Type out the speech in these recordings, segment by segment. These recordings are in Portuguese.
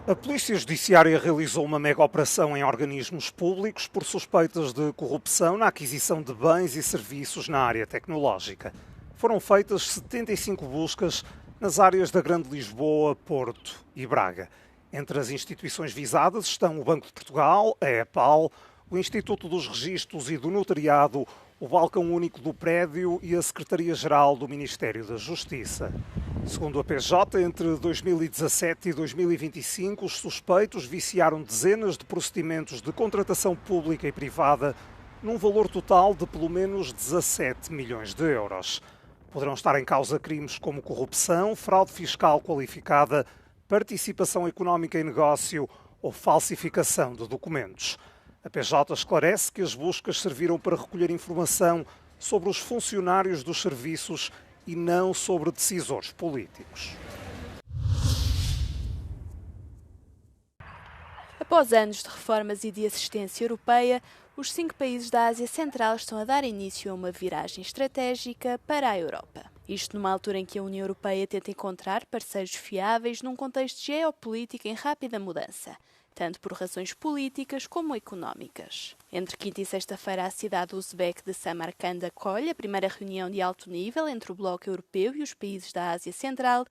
A Polícia Judiciária realizou uma mega-operação em organismos públicos por suspeitas de corrupção na aquisição de bens e serviços na área tecnológica. Foram feitas 75 buscas nas áreas da Grande Lisboa, Porto e Braga. Entre as instituições visadas estão o Banco de Portugal, a EPAL, o Instituto dos Registros e do Notariado, o Balcão Único do Prédio e a Secretaria-Geral do Ministério da Justiça. Segundo a PJ, entre 2017 e 2025, os suspeitos viciaram dezenas de procedimentos de contratação pública e privada num valor total de pelo menos 17 milhões de euros. Poderão estar em causa crimes como corrupção, fraude fiscal qualificada, participação económica em negócio ou falsificação de documentos. A PJ esclarece que as buscas serviram para recolher informação sobre os funcionários dos serviços e não sobre decisores políticos. Após anos de reformas e de assistência europeia, os 5 países da Ásia Central estão a dar início a uma viragem estratégica para a Europa. Isto numa altura em que a União Europeia tenta encontrar parceiros fiáveis num contexto geopolítico em rápida mudança, tanto por razões políticas como económicas. Entre quinta e sexta-feira, a cidade uzbeque de Samarcanda acolhe a primeira reunião de alto nível entre o Bloco Europeu e os países da Ásia Central,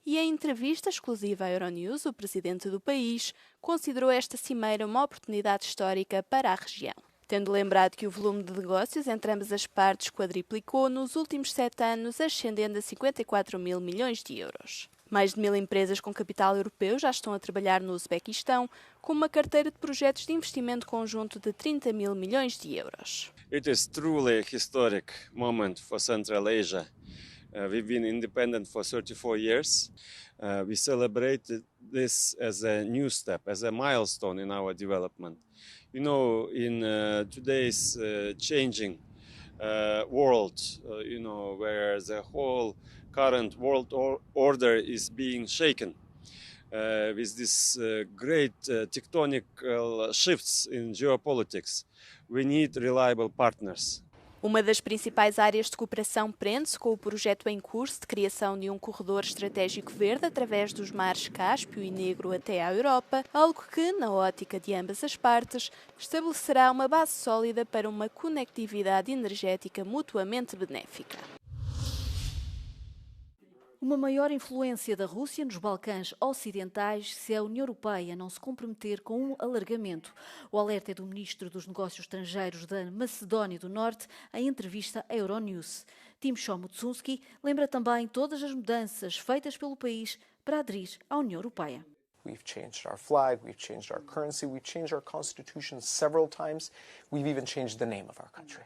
e em entrevista exclusiva à Euronews, o presidente do país considerou esta cimeira uma oportunidade histórica para a região, tendo lembrado que o volume de negócios entre ambas as partes quadriplicou nos últimos 7 anos, ascendendo a 54 mil milhões de euros. Mais de 1000 empresas com capital europeu já estão a trabalhar no Uzbequistão, com uma carteira de projetos de investimento conjunto de 30 mil milhões de euros. It is truly a historic moment for Central Asia. We've been independent for 34 years. We celebrated this as a new step, as a milestone in our development. You know, in today's changing world, where the whole current world order is being shaken with this great tectonic shifts in geopolitics, we need reliable partners. Uma das principais áreas de cooperação prende-se com o projeto em curso de criação de um corredor estratégico verde através dos mares Cáspio e Negro até à Europa, algo que, na ótica de ambas as partes, estabelecerá uma base sólida para uma conectividade energética mutuamente benéfica. Uma maior influência da Rússia nos Balcãs Ocidentais se a União Europeia não se comprometer com um alargamento. O alerta é do Ministro dos Negócios Estrangeiros da Macedónia do Norte em entrevista à Euronews. Tymosho Mutsunski lembra também todas as mudanças feitas pelo país para aderir à União Europeia. We've changed our flag, we've changed our currency, we've changed our constitution several times. We've even changed the name of our country.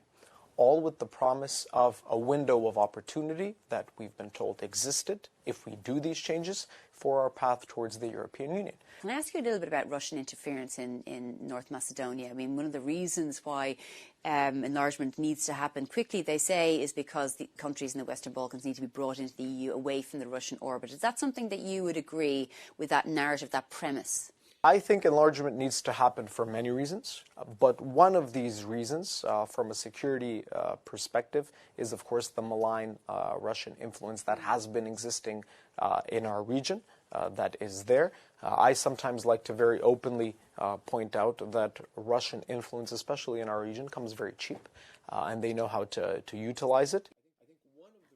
All with the promise of a window of opportunity that we've been told existed if we do these changes for our path towards the European Union. Can I ask you a little bit about Russian interference in North Macedonia? I mean, one of the reasons why enlargement needs to happen quickly, they say, is because the countries in the Western Balkans need to be brought into the EU away from the Russian orbit. Is that something that you would agree with, that narrative, that premise? I think enlargement needs to happen for many reasons, but one of these reasons, from a security perspective, is of course the malign Russian influence that has been existing in our region, that is there. I sometimes like to very openly point out that Russian influence, especially in our region, comes very cheap, and they know how to utilize it.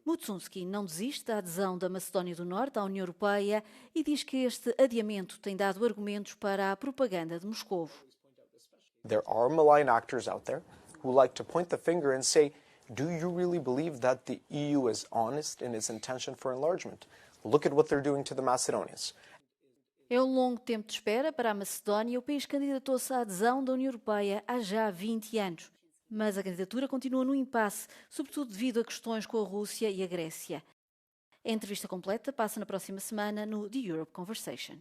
Mutsunski não desiste da adesão da Macedónia do Norte à União Europeia e diz que este adiamento tem dado argumentos para a propaganda de Moscovo. There are malign actors out there who like to point the finger and say, do you really believe that the EU is honest in its intention for enlargement? Look at what they're doing to the Macedonians. É um longo tempo de espera para a Macedónia. O país candidatou-se à adesão da União Europeia há já 20 anos. Mas a candidatura continua no impasse, sobretudo devido a questões com a Rússia e a Grécia. A entrevista completa passa na próxima semana no The Europe Conversation.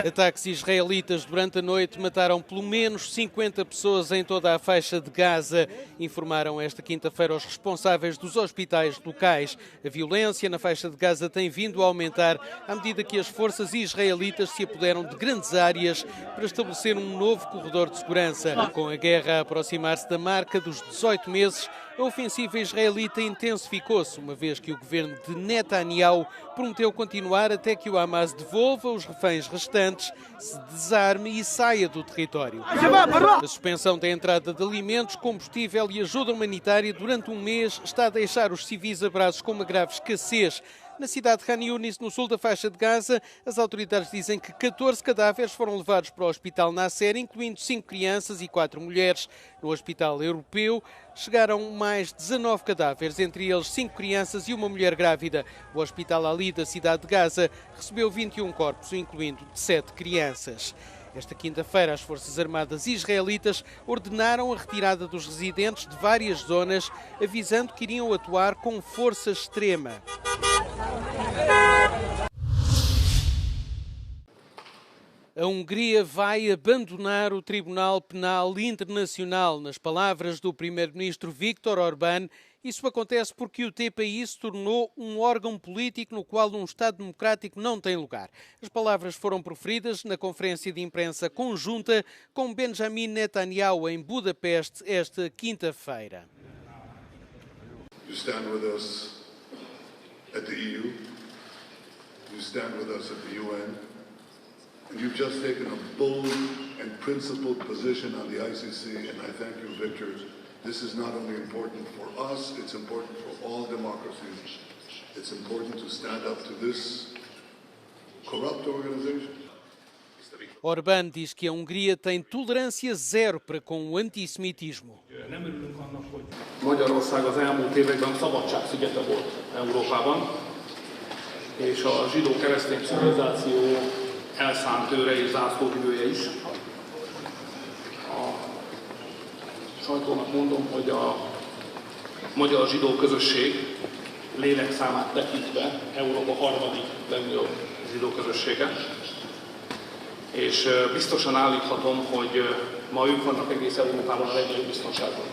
Ataques israelitas durante a noite mataram pelo menos 50 pessoas em toda a faixa de Gaza, informaram esta quinta-feira os responsáveis dos hospitais locais. A violência na faixa de Gaza tem vindo a aumentar à medida que as forças israelitas se apoderam de grandes áreas para estabelecer um novo corredor de segurança. Com a guerra a aproximar-se da marca dos 18 meses, a ofensiva israelita intensificou-se, uma vez que o governo de Netanyahu prometeu continuar até que o Hamas devolva os reféns restantes, se desarme e saia do território. A suspensão da entrada de alimentos, combustível e ajuda humanitária durante um mês está a deixar os civis a braços com uma grave escassez. Na cidade de Khan Yunis, no sul da faixa de Gaza, as autoridades dizem que 14 cadáveres foram levados para o hospital Nasser, incluindo 5 crianças e 4 mulheres. No hospital europeu chegaram mais 19 cadáveres, entre eles 5 crianças e uma mulher grávida. O hospital Ali da cidade de Gaza recebeu 21 corpos, incluindo 7 crianças. Esta quinta-feira, as Forças Armadas israelitas ordenaram a retirada dos residentes de várias zonas, avisando que iriam atuar com força extrema. A Hungria vai abandonar o Tribunal Penal Internacional. Nas palavras do primeiro-ministro Viktor Orbán, isso acontece porque o TPI se tornou um órgão político no qual um Estado democrático não tem lugar. As palavras foram proferidas na conferência de imprensa conjunta com Benjamin Netanyahu em Budapeste esta quinta-feira. You stand with us at the EU. You stand with us at the UN. And you've just taken a bold and principled position on the ICC, and I thank you, Victor. This is not only important for us, it's important for all democracies. It's important to stand up to this corrupt organization. Orbán diz que a Hungria tem tolerância zero para com o antissemitismo. Magyarország az elmúlt években szabadságszigete volt Európában, és a zsidó-keresztény civilizáció elszánt őre és zászlóvivője is. A sajtónak mondom, hogy a magyar zsidó közösség lélekszámát tekintve Európa harmadik legnagyobb zsidó közössége. És biztosan állíthatom, hogy ma ők vannak egész Európában a legnagyobb biztonságban.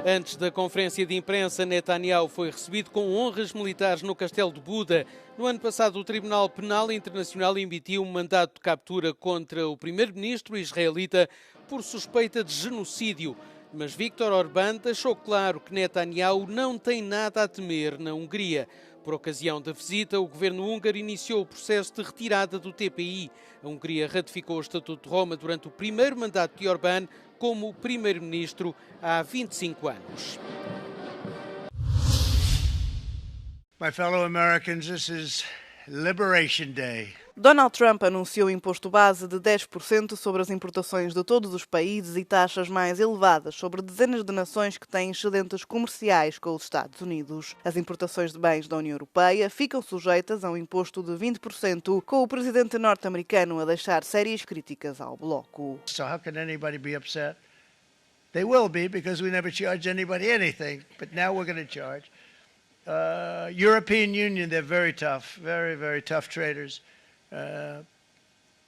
Antes da conferência de imprensa, Netanyahu foi recebido com honras militares no Castelo de Buda. No ano passado, o Tribunal Penal Internacional emitiu um mandato de captura contra o primeiro-ministro israelita por suspeita de genocídio. Mas Viktor Orbán deixou claro que Netanyahu não tem nada a temer na Hungria. Por ocasião da visita, o governo húngaro iniciou o processo de retirada do TPI. A Hungria ratificou o Estatuto de Roma durante o primeiro mandato de Orbán como primeiro-ministro há 25 anos. My fellow Americans, this is Liberation Day. Donald Trump anunciou imposto base de 10% sobre as importações de todos os países e taxas mais elevadas sobre dezenas de nações que têm excedentes comerciais com os Estados Unidos. As importações de bens da União Europeia ficam sujeitas a um imposto de 20%, com o presidente norte-americano a deixar sérias críticas ao bloco. So how can anybody be upset? They will be, because we never charge anybody anything, but now we're going to charge. European Union, they're very tough, very tough traders.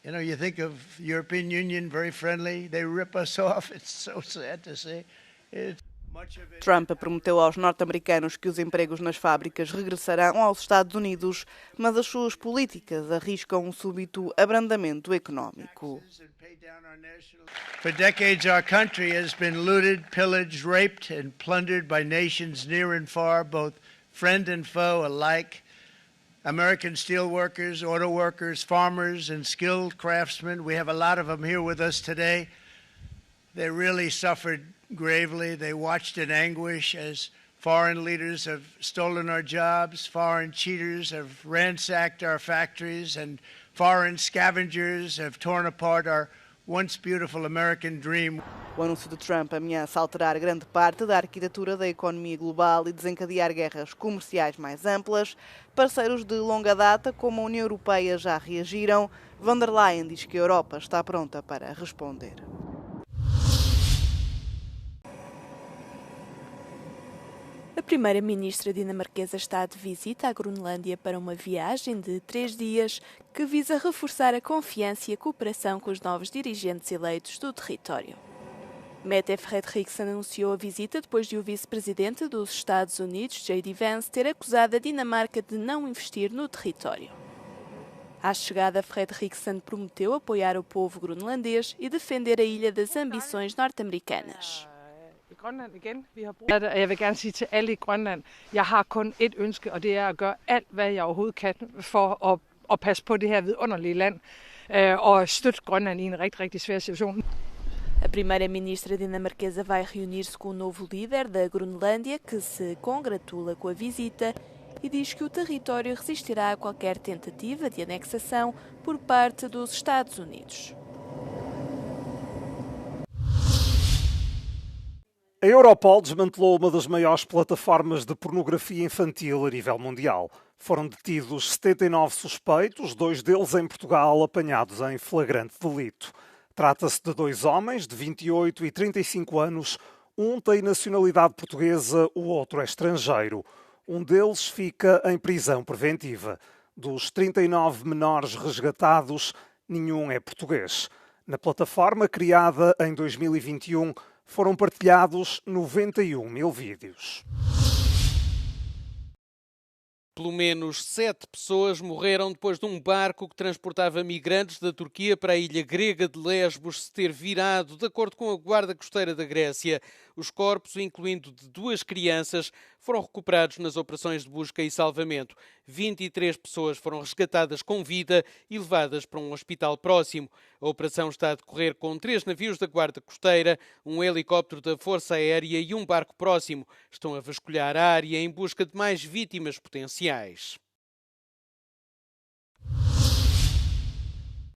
You think of European Union, very friendly. They rip us off. It's so sad to see. Trump prometeu aos norte-americanos que os empregos nas fábricas regressarão aos Estados Unidos, mas as suas políticas arriscam um súbito abrandamento económico. For decades, our country has been looted, pillaged, raped, and plundered by nations near and far, both friend and foe alike. American steel workers, auto workers, farmers, and skilled craftsmen. We have a lot of them here with us today. They really suffered gravely. They watched in anguish as foreign leaders have stolen our jobs, foreign cheaters have ransacked our factories, and foreign scavengers have torn apart our once beautiful American dream. O anúncio de Trump ameaça alterar grande parte da arquitetura da economia global e desencadear guerras comerciais mais amplas. Parceiros de longa data, como a União Europeia, já reagiram. Von der Leyen diz que a Europa está pronta para responder. A primeira-ministra dinamarquesa está de visita à Groenlândia para uma viagem de 3 dias que visa reforçar a confiança e a cooperação com os novos dirigentes eleitos do território. Mette Frederiksen anunciou a visita depois de o vice-presidente dos Estados Unidos, J.D. Vance, ter acusado a Dinamarca de não investir no território. À chegada, Frederiksen prometeu apoiar o povo groenlandês e defender a ilha das ambições norte-americanas. Grønland igen. Vi har brug for det, og jeg vil gerne sige til alle i Grønland, jeg har kun et ønske, og det er at gøre alt, hvad jeg overhovedet kan for at passe på det her vidunderlige land og støtte Grønland i en rigtig svær situation. A primeira-ministra dinamarquesa vai reunir-se com o novo líder da Groenlândia, que se congratula com a visita e diz que o território resistirá a qualquer tentativa de anexação por parte dos Estados Unidos. A Europol desmantelou uma das maiores plataformas de pornografia infantil a nível mundial. Foram detidos 79 suspeitos, 2 deles em Portugal, apanhados em flagrante delito. Trata-se de 2 homens de 28 e 35 anos, um tem nacionalidade portuguesa, o outro é estrangeiro. Um deles fica em prisão preventiva. Dos 39 menores resgatados, nenhum é português. Na plataforma criada em 2021, foram partilhados 91 mil vídeos. Pelo menos 7 pessoas morreram depois de um barco que transportava migrantes da Turquia para a ilha grega de Lesbos se ter virado, de acordo com a Guarda Costeira da Grécia. Os corpos, incluindo de 2 crianças, foram recuperados nas operações de busca e salvamento. 23 pessoas foram resgatadas com vida e levadas para um hospital próximo. A operação está a decorrer com 3 navios da Guarda Costeira, um helicóptero da Força Aérea e um barco próximo. Estão a vasculhar a área em busca de mais vítimas potenciais.